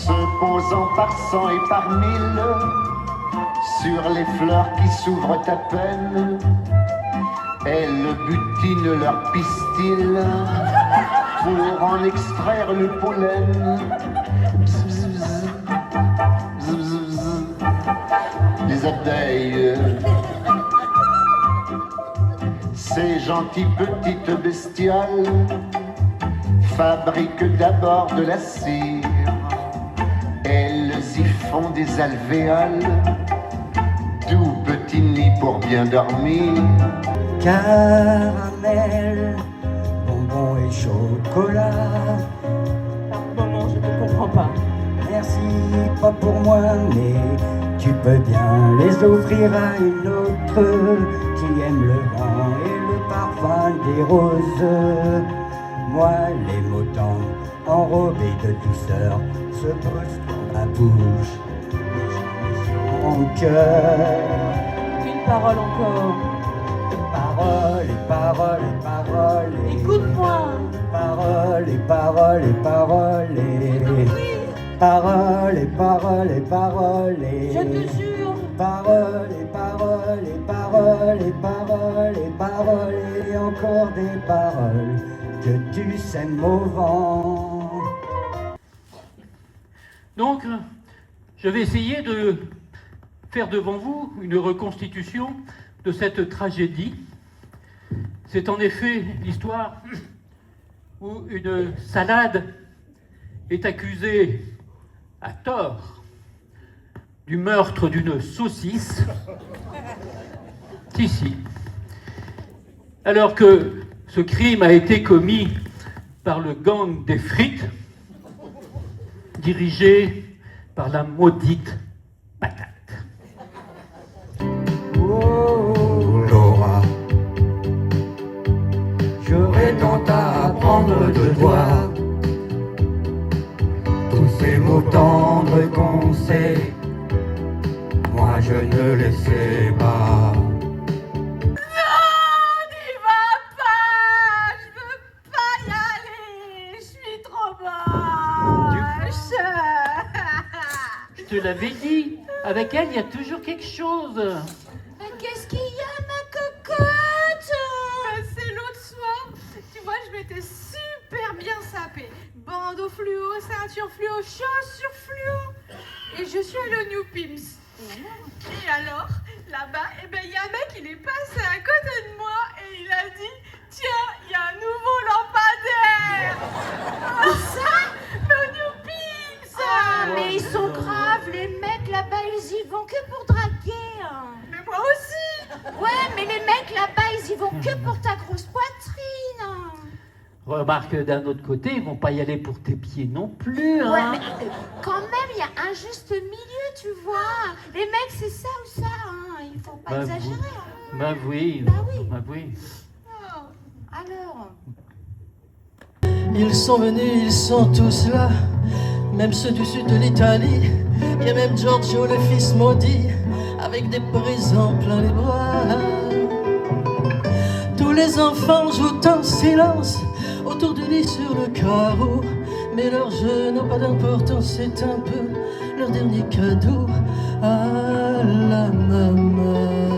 se posant par cent et par mille sur les fleurs qui s'ouvrent à peine, elles butinent leur pistil pour en extraire le pollen. Bzz, bzz, bzz. Bzz, bzz, bzz. Les abeilles, ces gentilles petites bestioles, fabriquent d'abord de la cire. Elles y font des alvéoles, tout petit nid pour bien dormir. Caramel, bonbons et chocolat. Par moment, je ne comprends pas. Merci, pas pour moi, mais tu peux bien les offrir à une autre qui aime le vent et le parfum des roses. Moi, les mots tendres, enrobés de douceur, se posent dans ma bouche et sur mon cœur. Une parole encore. Paroles et paroles et paroles. Écoute-moi. Paroles et paroles et paroles. Paroles et paroles et paroles. Je te jure. Paroles et paroles et paroles et paroles et paroles et encore des paroles que tu sèmes au vent. Donc, je vais essayer de faire devant vous une reconstitution de cette tragédie. C'est en effet l'histoire où une salade est accusée à tort du meurtre d'une saucisse. Si. Alors que ce crime a été commis par le gang des frites, dirigé par la maudite patate. Oh, Laura, j'aurais tant à apprendre de toi. Tous ces mots tendres qu'on sait, moi je ne les sais pas. Je te l'avais dit, avec elle, il y a toujours quelque chose. Qu'est-ce qu'il y a, ma cocotte? C'est l'autre soir, tu vois, je m'étais super bien sapée. Bandeau fluo, ceinture fluo, chaussures fluo. Et je suis allée au New Pimps. Et alors, là-bas, il y a un mec, il est passé à côté de moi et il a dit: tiens, il y a un nouveau lampadaire. Ça? Mais au New Pimps. Ah, mais ils sont graves, les mecs là-bas, ils y vont que pour draguer. Mais moi aussi. Ouais, mais les mecs là-bas, ils y vont que pour ta grosse poitrine. Remarque, d'un autre côté, ils vont pas y aller pour tes pieds non plus, hein. Ouais, mais quand même, il y a un juste milieu, tu vois. Les mecs, c'est ça ou ça, hein. Il faut pas exagérer. Hein. Bah oui. Bah oui. Oh. Alors, Ils sont venus, ils sont tous là, même ceux du sud de l'Italie. Il y a même Giorgio, le fils maudit, avec des présents plein les bras. Tous les enfants jouent en silence autour du lit sur le carreau, mais leurs jeux n'ont pas d'importance, c'est un peu leur dernier cadeau à la maman.